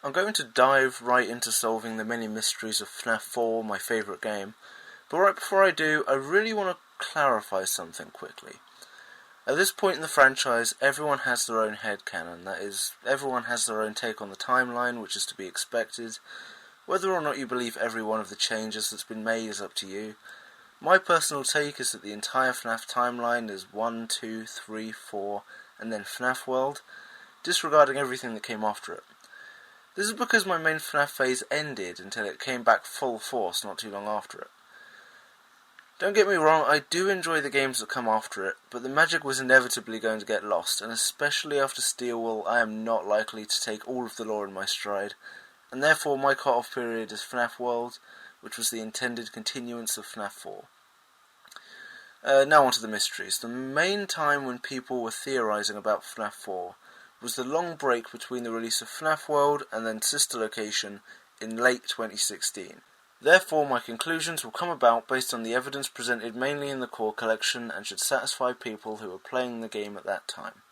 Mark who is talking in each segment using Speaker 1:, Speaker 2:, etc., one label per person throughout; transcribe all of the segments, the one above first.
Speaker 1: I'm going to dive right into solving the many mysteries of FNAF 4, my favourite game, but right before I do, I really want to clarify something quickly. At this point in the franchise, everyone has their own headcanon, that is, everyone has their own take on the timeline, which is to be expected. Whether or not you believe every one of the changes that's been made is up to you. My personal take is that the entire FNAF timeline is 1, 2, 3, 4, and then FNAF World, disregarding everything that came after it. This is because my main FNAF phase ended until it came back full force not too long after it. Don't get me wrong, I do enjoy the games that come after it, but the magic was inevitably going to get lost, and especially after Steelwool, I am not likely to take all of the lore in my stride, and therefore my cut-off period is FNAF World, which was the intended continuance of FNAF 4. Now onto the mysteries. The main time when people were theorising about FNAF 4 was the long break between the release of FNAF World and then Sister Location in late 2016. Therefore, my conclusions will come about based on the evidence presented mainly in the core collection and should satisfy people who were playing the game at that time.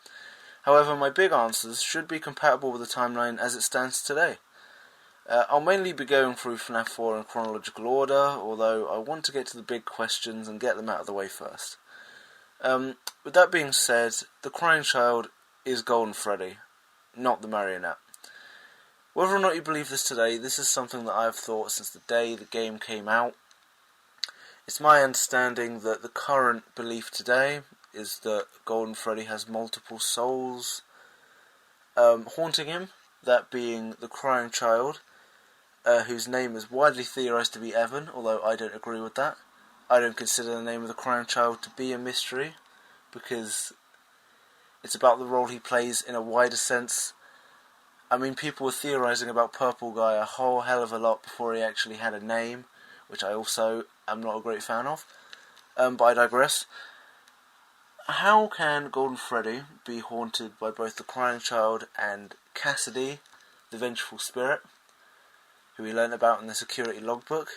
Speaker 1: However, my big answers should be compatible with the timeline as it stands today. I'll mainly be going through FNAF 4 in chronological order, although I want to get to the big questions and get them out of the way first. With that being said, the crying child is Golden Freddy, not the marionette. Whether or not you believe this today, this is something that I've thought since the day the game came out. It's my understanding that the current belief today is that Golden Freddy has multiple souls haunting him, that being the crying child, whose name is widely theorised to be Evan, although I don't agree with that. I don't consider the name of the crying child to be a mystery, because it's about the role he plays in a wider sense. I mean, people were theorising about Purple Guy a whole hell of a lot before he actually had a name, which I also am not a great fan of, but I digress. How can Golden Freddy be haunted by both the crying child and Cassidy, the vengeful spirit, who we learnt about in the security logbook?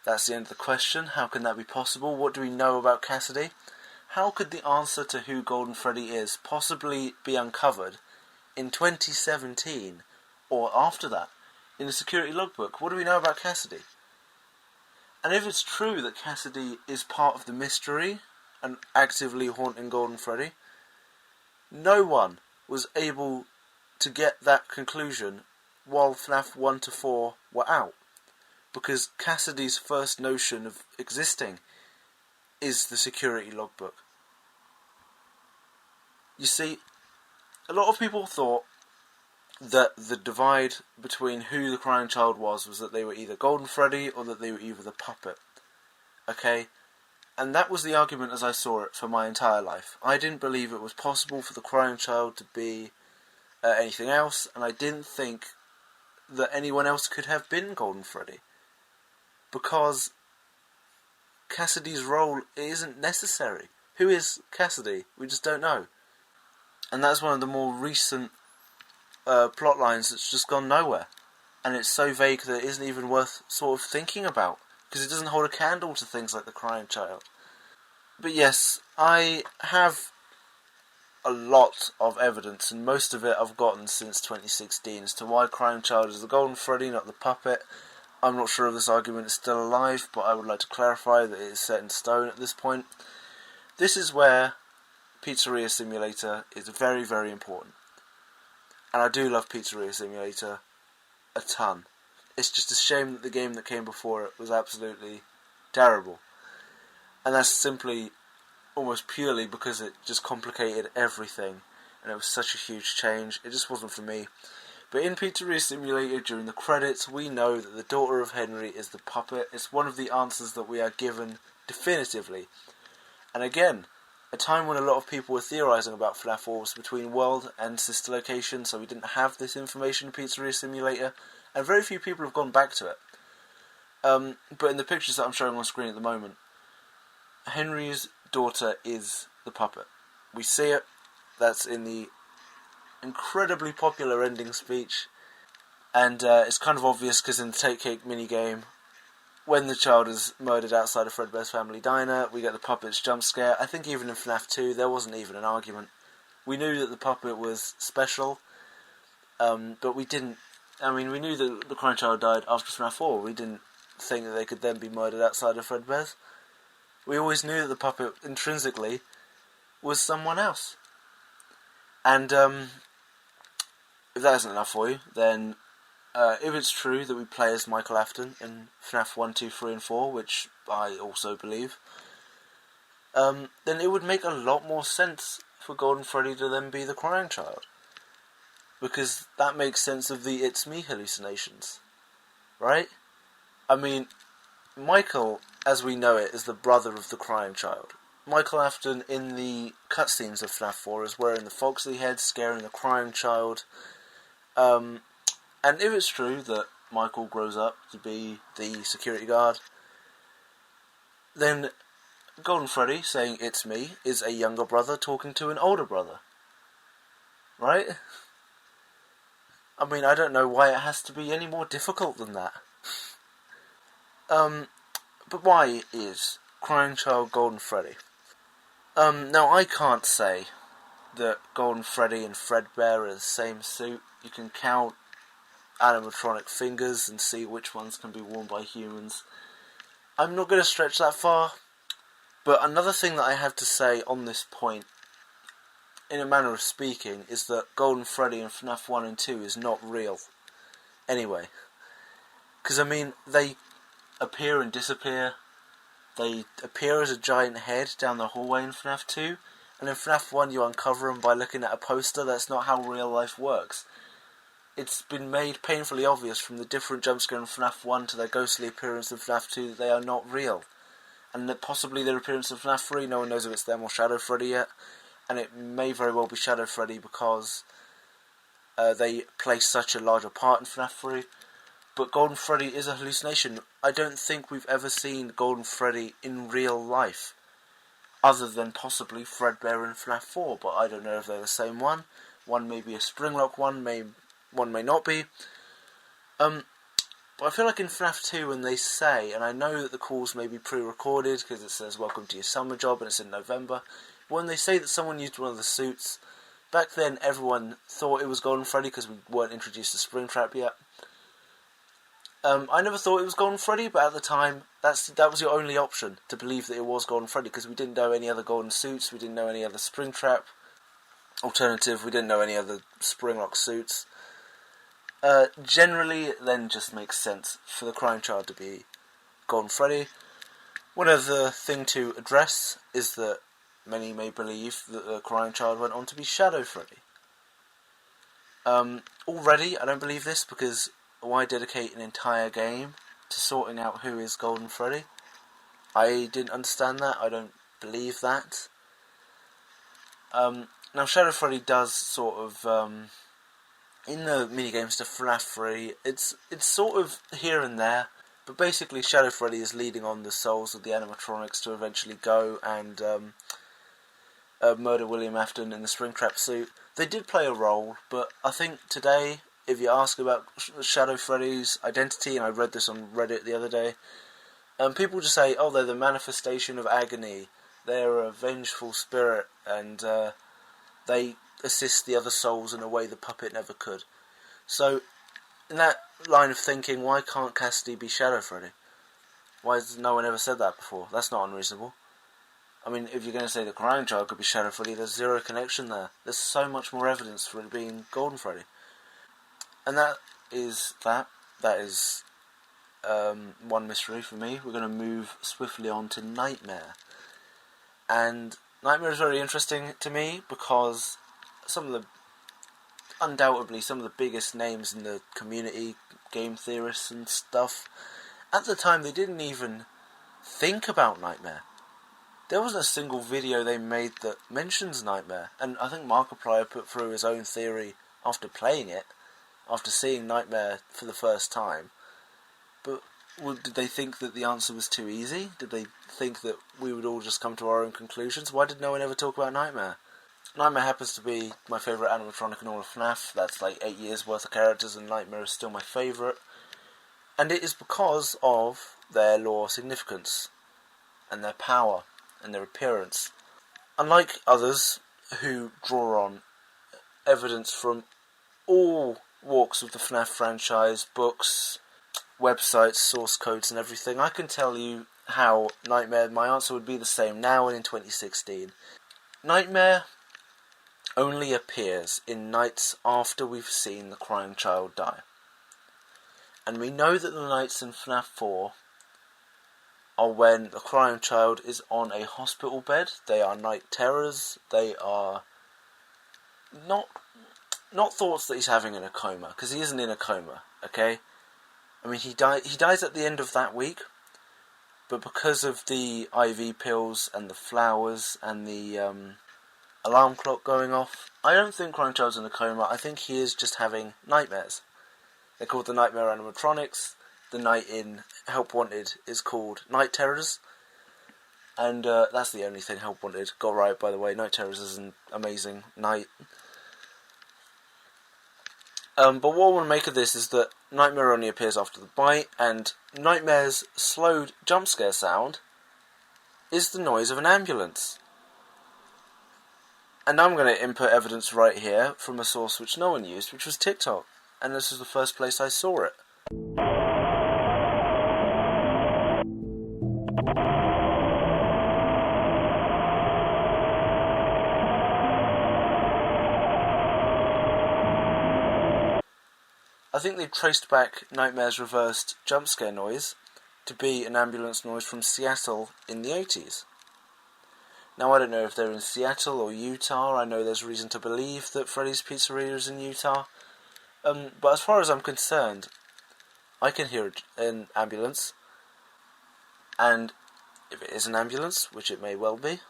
Speaker 1: That's the end of the question. How can that be possible? What do we know about Cassidy? How could the answer to who Golden Freddy is possibly be uncovered in 2017, or after that, in the security logbook? What do we know about Cassidy? And if it's true that Cassidy is part of the mystery and actively haunting Golden Freddy, no one was able to get that conclusion while FNAF 1 to 4 were out, because Cassidy's first notion of existing is the security logbook. You see, a lot of people thought that the divide between who the crying child was that they were either Golden Freddy or that they were either the puppet. Okay? And that was the argument as I saw it for my entire life. I didn't believe it was possible for the crying child to be anything else, and I didn't think that anyone else could have been Golden Freddy, because Cassidy's role isn't necessary. Who is Cassidy? We just don't know. And that's one of the more recent plot lines that's just gone nowhere. And it's so vague that it isn't even worth sort of thinking about, because it doesn't hold a candle to things like the crying child. But yes, I have a lot of evidence, and most of it I've gotten since 2016, as to why crying child is the Golden Freddy, not the puppet. I'm not sure if this argument is still alive, but I would like to clarify that it is set in stone at this point. This is where Pizzeria Simulator is very, very important. And I do love Pizzeria Simulator a ton. It's just a shame that the game that came before it was absolutely terrible. And that's simply, almost purely, because it just complicated everything. And it was such a huge change. It just wasn't for me. But in Pizzeria Simulator, during the credits, we know that the daughter of Henry is the puppet. It's one of the answers that we are given definitively. And again, a time when a lot of people were theorising about FNAF 4 was between World and Sister Location, so we didn't have this information in Pizzeria Simulator, and very few people have gone back to it. But in the pictures that I'm showing on screen at the moment, Henry's daughter is the puppet. We see it. That's in the incredibly popular ending speech, and it's kind of obvious because in the Take Cake minigame, when the child is murdered outside of Fredbear's family diner, we get the puppet's jump scare. I think even in FNAF 2, there wasn't even an argument. We knew that the puppet was special, But we didn't. I mean, we knew that the crying child died after FNAF 4. We didn't think that they could then be murdered outside of Fredbear's. We always knew that the puppet intrinsically was someone else. And if that isn't enough for you, then if it's true that we play as Michael Afton in FNAF 1, 2, 3 and 4, which I also believe, then it would make a lot more sense for Golden Freddy to then be the crying child. Because that makes sense of the "it's me" hallucinations. Right? I mean, Michael, as we know it, is the brother of the crying child. Michael Afton in the cutscenes of FNAF 4 is wearing the foxy head, scaring the crying child. And if it's true that Michael grows up to be the security guard, then Golden Freddy saying "it's me" is a younger brother talking to an older brother. Right? I mean, I don't know why it has to be any more difficult than that. But why is crying child Golden Freddy? Now I can't say that Golden Freddy and Fredbear are the same suit. You can count animatronic fingers and see which ones can be worn by humans. I'm not going to stretch that far, but another thing that I have to say on this point, in a manner of speaking, is that Golden Freddy in FNAF 1 and 2 is not real. Anyway. Because, I mean, they appear and disappear. They appear as a giant head down the hallway in FNAF 2, and in FNAF 1 you uncover them by looking at a poster. That's not how real life works. It's been made painfully obvious from the different jumpscare in FNAF 1 to their ghostly appearance in FNAF 2 that they are not real. And that possibly their appearance in FNAF 3, no one knows if it's them or Shadow Freddy yet. And it may very well be Shadow Freddy because they play such a larger part in FNAF 3. But Golden Freddy is a hallucination. I don't think we've ever seen Golden Freddy in real life, other than possibly Fredbear in FNAF 4, but I don't know if they're the same one. One may be a Springlock one may not be. But I feel like in FNAF 2 when they say, and I know that the calls may be pre-recorded because it says "Welcome to your summer job" and it's in November, when they say that someone used one of the suits, back then everyone thought it was Golden Freddy because we weren't introduced to Springtrap yet. I never thought it was Golden Freddy, but at the time, that was your only option, to believe that it was Golden Freddy, because we didn't know any other golden suits, we didn't know any other Springtrap alternative, we didn't know any other Springlock suits. Generally, it then just makes sense for the crying child to be Golden Freddy. One other thing to address is that many may believe that the crying child went on to be Shadow Freddy. Already, I don't believe this, because why dedicate an entire game to sorting out who is Golden Freddy? I didn't understand that. I don't believe that. Now, Shadow Freddy does sort of, in the minigames to FNAF 3, it's sort of here and there, but basically Shadow Freddy is leading on the souls of the animatronics to eventually go and murder William Afton in the Springtrap suit. They did play a role, but I think today, if you ask about Shadow Freddy's identity, and I read this on Reddit the other day, people just say, oh, they're the manifestation of agony, they're a vengeful spirit, and they assist the other souls in a way the puppet never could. So, in that line of thinking, why can't Cassidy be Shadow Freddy? Why has no one ever said that before? That's not unreasonable. I mean, if you're going to say the crying child could be Shadow Freddy, there's zero connection there. There's so much more evidence for it being Golden Freddy. And that is that. That is one mystery for me. We're going to move swiftly on to Nightmare. And Nightmare is very interesting to me because undoubtedly some of the biggest names in the community, game theorists and stuff, at the time they didn't even think about Nightmare. There wasn't a single video they made that mentions Nightmare. And I think Markiplier put through his own theory after playing it, after seeing Nightmare for the first time. But did they think that the answer was too easy? Did they think that we would all just come to our own conclusions? Why did no one ever talk about Nightmare? Nightmare happens to be my favourite animatronic in all of FNAF. That's like 8 years worth of characters, and Nightmare is still my favourite. And it is because of their lore significance, and their power, and their appearance. Unlike others who draw on evidence from all walks of the FNAF franchise, books, websites, source codes and everything, I can tell you how Nightmare, my answer would be the same now and in 2016. Nightmare only appears in nights after we've seen the crying child die. And we know that the nights in FNAF 4 are when the crying child is on a hospital bed. They are night terrors. They are not thoughts that he's having in a coma, because he isn't in a coma, okay? I mean, he dies at the end of that week, but because of the IV pills and the flowers and the alarm clock going off, I don't think Crying Child's in a coma. I think he is just having nightmares. They're called the Nightmare Animatronics. The night in Help Wanted is called Night Terrors. And that's the only thing Help Wanted got right, by the way. Night Terrors is an amazing night. But what I want to make of this is that Nightmare only appears after the bite, and Nightmare's slowed jump scare sound is the noise of an ambulance. And I'm going to input evidence right here from a source which no one used, which was TikTok. And this was the first place I saw it. I think they traced back Nightmare's reversed jump scare noise to be an ambulance noise from Seattle in the 80s. Now, I don't know if they're in Seattle or Utah. I know there's reason to believe that Freddy's Pizzeria is in Utah. But as far as I'm concerned, I can hear an ambulance. And if it is an ambulance, which it may well be,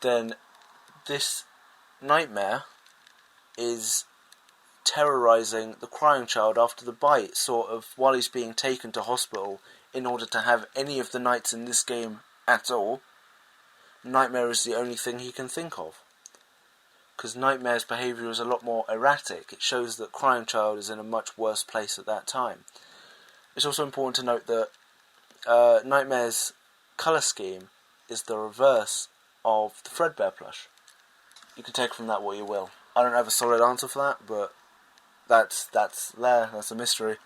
Speaker 1: then this nightmare is terrorizing the crying child after the bite, sort of while he's being taken to hospital in order to have any of the nights in this game at all. Nightmare is the only thing he can think of. Because Nightmare's behaviour is a lot more erratic. It shows that Crying Child is in a much worse place at that time. It's also important to note that Nightmare's colour scheme is the reverse of the Fredbear plush. You can take from that what you will. I don't have a solid answer for that, but that's there. That's a mystery.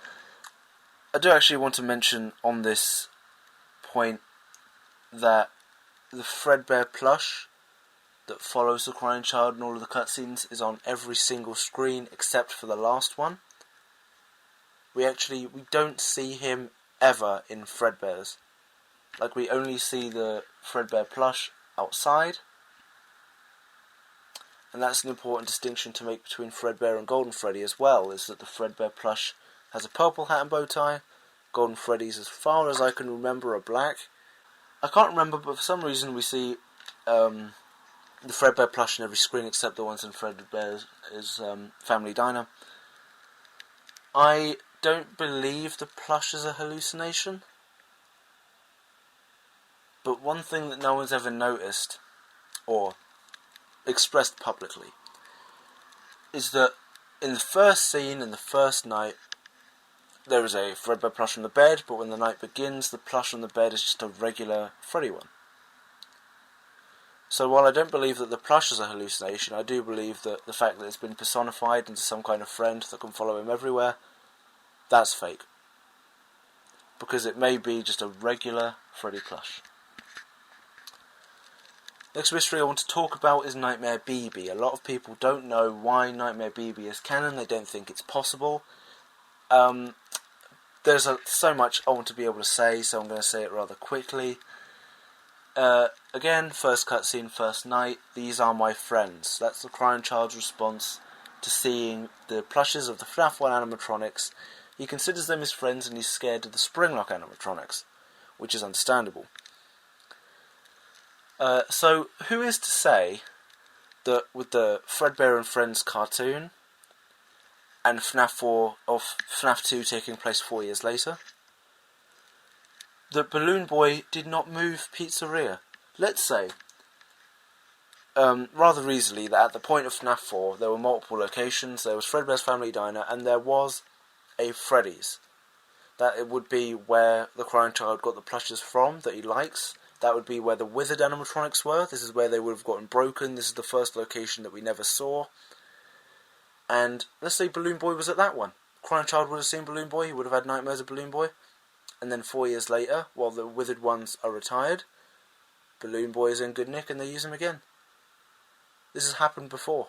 Speaker 1: I do actually want to mention on this point that the Fredbear plush that follows the crying child in all of the cutscenes is on every single screen except for the last one. We don't see him ever in Fredbear's. Like, we only see the Fredbear plush outside. And that's an important distinction to make between Fredbear and Golden Freddy as well, is that the Fredbear plush has a purple hat and bow tie. Golden Freddy's, as far as I can remember, are black. I can't remember, but for some reason we see the Fredbear plush in every screen except the ones in Fredbear's Family Diner. I don't believe the plush is a hallucination. But one thing that no one's ever noticed, or expressed publicly, is that in the first scene, in the first night, there is a Fredbear plush on the bed, but when the night begins, the plush on the bed is just a regular Freddy one. So while I don't believe that the plush is a hallucination, I do believe that the fact that it's been personified into some kind of friend that can follow him everywhere, that's fake. Because it may be just a regular Freddy plush. Next mystery I want to talk about is Nightmare BB. A lot of people don't know why Nightmare BB is canon. They don't think it's possible. There's so much I want to be able to say, so I'm going to say it rather quickly. Again, first cutscene, first night. These are my friends. That's the crying child's response to seeing the plushes of the FNAF 1 animatronics. He considers them his friends and he's scared of the Springlock animatronics, which is understandable. So, who is to say that with the Fredbear and Friends cartoon and FNAF 4 of FNAF 2 taking place 4 years later, that Balloon Boy did not move Pizzeria? Let's say, rather easily, that at the point of FNAF 4 there were multiple locations. There was Fredbear's Family Diner and there was a Freddy's. That it would be where the crying child got the plushes from that he likes. That would be where the withered animatronics were. This is where they would have gotten broken. This is the first location that we never saw. And let's say Balloon Boy was at that one. Crying Child would have seen Balloon Boy, he would have had nightmares of Balloon Boy. And then 4 years later, while the withered ones are retired, Balloon Boy is in good nick and they use him again. This has happened before.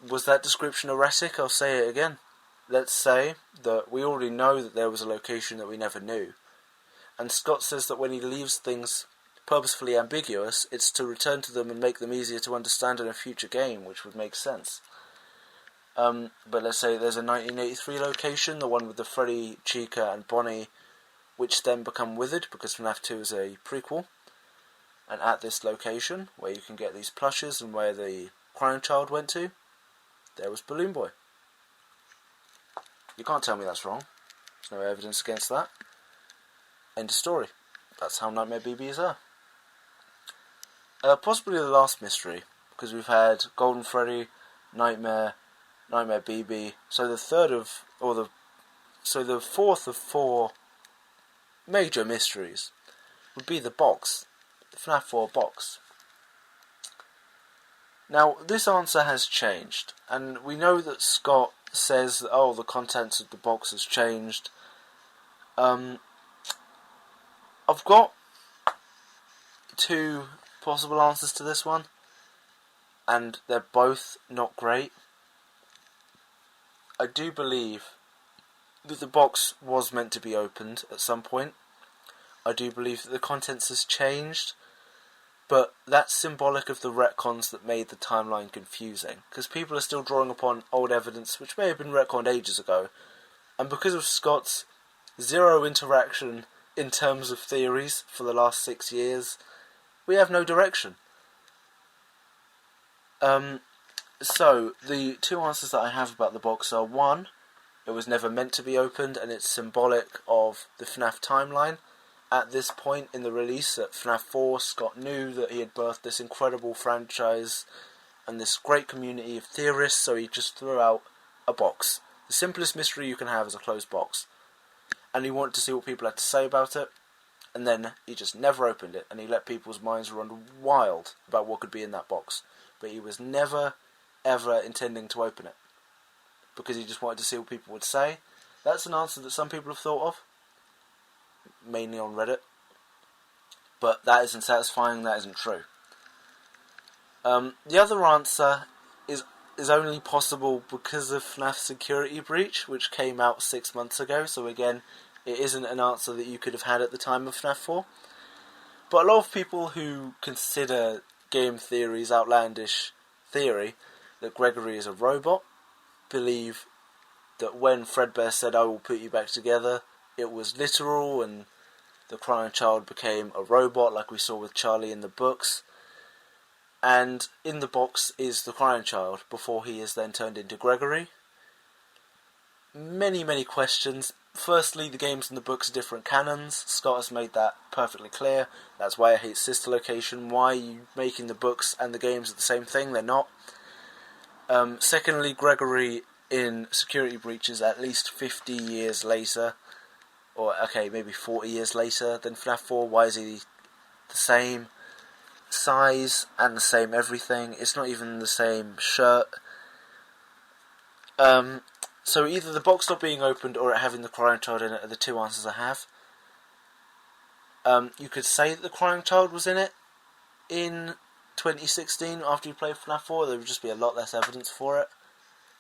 Speaker 1: Was that description erratic? I'll say it again. Let's say that we already know that there was a location that we never knew. And Scott says that when he leaves things purposefully ambiguous, it's to return to them and make them easier to understand in a future game, which would make sense. But let's say there's a 1983 location, the one with the Freddy, Chica and Bonnie, which then become withered because FNAF 2 is a prequel. And at this location, where you can get these plushes and where the Crying Child went to, there was Balloon Boy. You can't tell me that's wrong. There's no evidence against that. End of story. That's how Nightmare BBs are. Possibly the last mystery, because we've had Golden Freddy, Nightmare BB. So the fourth of 4 major mysteries would be the box, the FNAF 4 box. Now, this answer has changed, and we know that Scott says that, oh, the contents of the box has changed. I've got 2 possible answers to this one, and they're both not great. I do believe that the box was meant to be opened at some point. I do believe that the contents has changed, but that's symbolic of the retcons that made the timeline confusing, because people are still drawing upon old evidence which may have been retconned ages ago, and because of Scott's zero interaction in terms of theories for the last 6 years, we have no direction. So, the 2 answers that I have about the box are, 1, it was never meant to be opened, and it's symbolic of the FNAF timeline. At this point in the release, at FNAF 4, Scott knew that he had birthed this incredible franchise and this great community of theorists, so he just threw out a box. The simplest mystery you can have is a closed box. And he wanted to see what people had to say about it, and then he just never opened it, and he let people's minds run wild about what could be in that box. But he was never, ever intending to open it, because he just wanted to see what people would say. That's an answer that some people have thought of, mainly on Reddit, but that isn't satisfying, that isn't true. The other answer is only possible because of FNAF Security Breach, which came out 6 months ago, so again, it isn't an answer that you could have had at the time of FNAF 4. But a lot of people who consider game theory's outlandish theory that Gregory is a robot believe that when Fredbear said, "I will put you back together," it was literal and the Crying Child became a robot like we saw with Charlie in the books. And in the box is the Crying Child before he is then turned into Gregory. Many, many questions. Firstly, the games and the books are different canons. Scott has made that perfectly clear. That's why I hate Sister Location. Why are you making the books and the games are the same thing? They're not. Secondly, Gregory in Security Breach is at least 50 years later, or okay, maybe 40 years later than FNAF 4. Why is he the same size and the same everything? It's not even the same shirt. So either the box not being opened or it having the Crying Child in it are the 2 answers I have. You could say that the Crying Child was in it in 2016 after you played FNAF 4. There would just be a lot less evidence for it.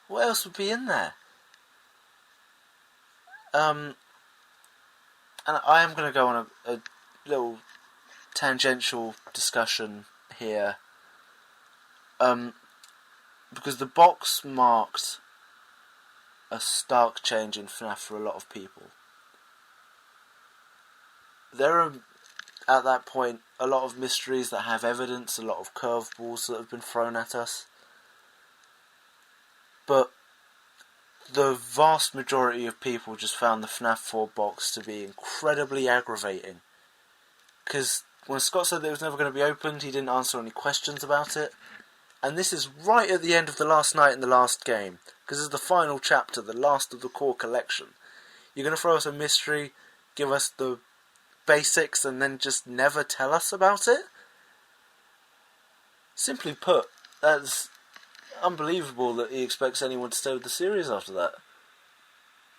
Speaker 1: What else would be in there? And I am going to go on a little tangential discussion here, because the box marked a stark change in FNAF for a lot of people. There are, at that point, a lot of mysteries that have evidence, a lot of curveballs that have been thrown at us. But the vast majority of people just found the FNAF 4 box to be incredibly aggravating. Because when Scott said that it was never going to be opened, he didn't answer any questions about it. And this is right at the end of the last night in the last game. Because this is the final chapter, the last of the core collection. You're going to throw us a mystery, give us the basics, and then just never tell us about it? Simply put, that's unbelievable that he expects anyone to stay with the series after that.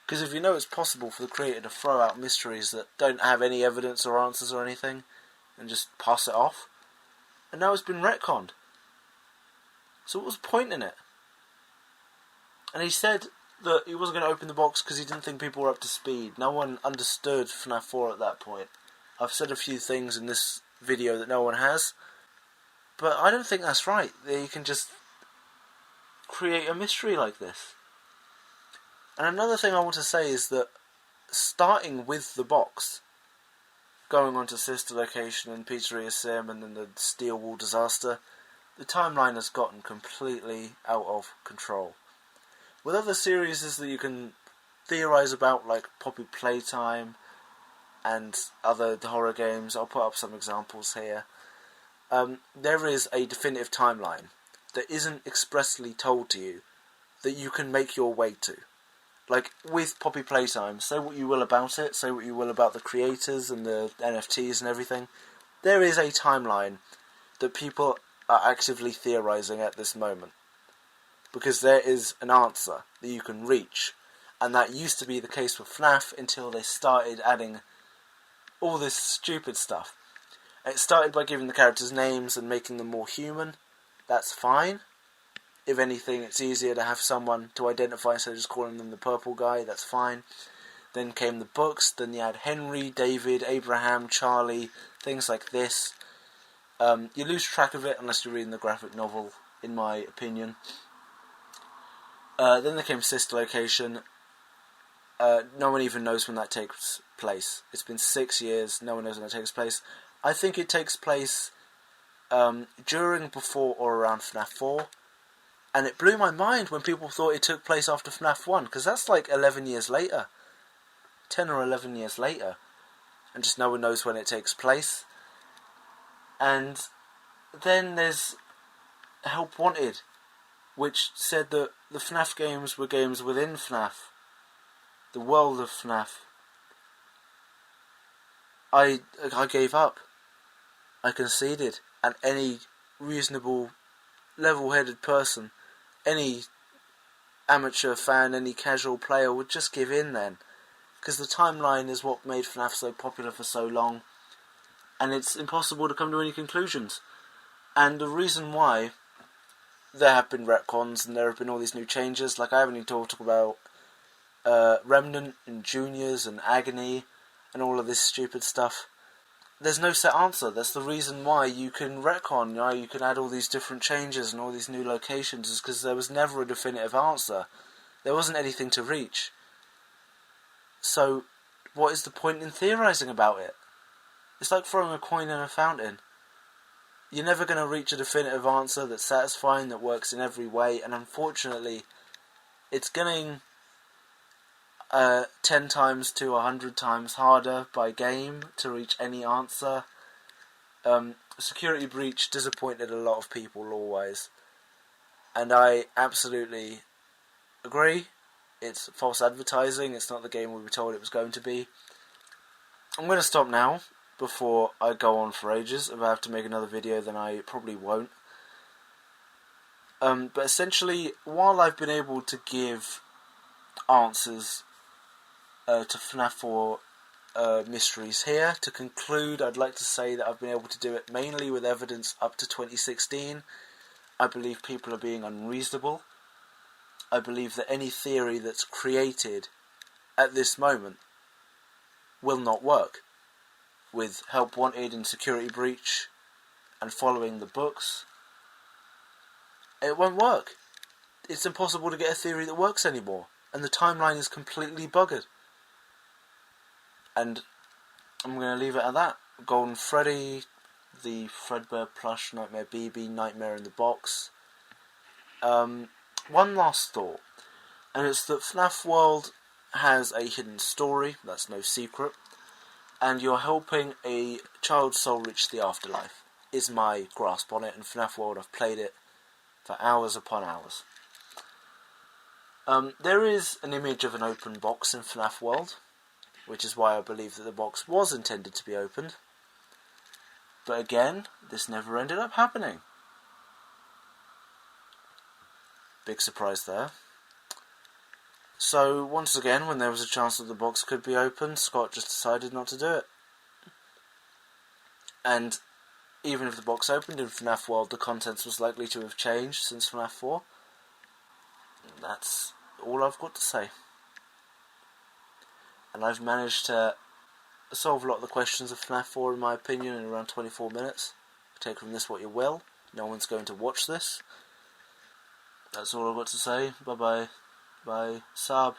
Speaker 1: Because if you know it's possible for the creator to throw out mysteries that don't have any evidence or answers or anything, and just pass it off, and now it's been retconned. So what was the point in it? And he said that he wasn't going to open the box because he didn't think people were up to speed. No one understood FNAF 4 at that point. I've said a few things in this video that no one has, but I don't think that's right. That you can just create a mystery like this. And another thing I want to say is that starting with the box, going on to Sister Location and Pizzeria Sim and then the Steel Wall Disaster, the timeline has gotten completely out of control. With other series that you can theorise about, like Poppy Playtime and other horror games, I'll put up some examples here, there is a definitive timeline that isn't expressly told to you that you can make your way to. Like with Poppy Playtime, say what you will about it, say what you will about the creators and the NFTs and everything, there is a timeline that people are actively theorising at this moment. Because there is an answer that you can reach. And that used to be the case with FNAF until they started adding all this stupid stuff. It started by giving the characters names and making them more human. That's fine. If anything, it's easier to have someone to identify instead of just calling them the purple guy. That's fine. Then came the books. Then you had Henry, David, Abraham, Charlie, things like this. You lose track of it unless you're reading the graphic novel, in my opinion. Then there came Sister Location. No one even knows when that takes place. It's been 6 years, no one knows when that takes place. I think it takes place during, before, or around FNAF 4. And it blew my mind when people thought it took place after FNAF 1, because that's like 11 years later. 10 or 11 years later. And just no one knows when it takes place. And then there's Help Wanted, which said that the FNAF games were games within FNAF. The world of FNAF. I gave up. I conceded. And any reasonable, level-headed person, any amateur fan, any casual player would just give in then. Because the timeline is what made FNAF so popular for so long. And it's impossible to come to any conclusions. And the reason why there have been retcons and there have been all these new changes, like I haven't even talked about Remnant and Juniors and Agony and all of this stupid stuff. There's no set answer. That's the reason why you can retcon, you can add all these different changes and all these new locations, is because there was never a definitive answer. There wasn't anything to reach. So, what is the point in theorising about it? It's like throwing a coin in a fountain. You're never going to reach a definitive answer that's satisfying, that works in every way, and unfortunately, it's getting 10 times to 100 times harder by game to reach any answer. Security Breach disappointed a lot of people always, and I absolutely agree. It's false advertising, it's not the game we were told it was going to be. I'm going to stop now, before I go on for ages. If I have to make another video, then I probably won't. But essentially, while I've been able to give answers to FNAF 4 mysteries here, to conclude, I'd like to say that I've been able to do it mainly with evidence up to 2016. I believe people are being unreasonable. I believe that any theory that's created at this moment will not work. With Help Wanted and Security Breach and following the books, it won't work. It's impossible to get a theory that works anymore, and the timeline is completely buggered. And I'm going to leave it at that. Golden Freddy, the Fredbear plush, Nightmare BB, Nightmare in the Box. One last thought, and it's that FNAF World has a hidden story, that's no secret, and you're helping a child's soul reach the afterlife, is my grasp on it. In FNAF World, I've played it for hours upon hours. There is an image of an open box in FNAF World, which is why I believe that the box was intended to be opened. But again, this never ended up happening. Big surprise there. So, once again, when there was a chance that the box could be opened, Scott just decided not to do it. And even if the box opened in FNAF World, the contents was likely to have changed since FNAF 4. That's all I've got to say. And I've managed to solve a lot of the questions of FNAF 4 in my opinion in around 24 minutes. Take from this what you will. No one's going to watch this. That's all I've got to say. Bye bye. Bye. Sub.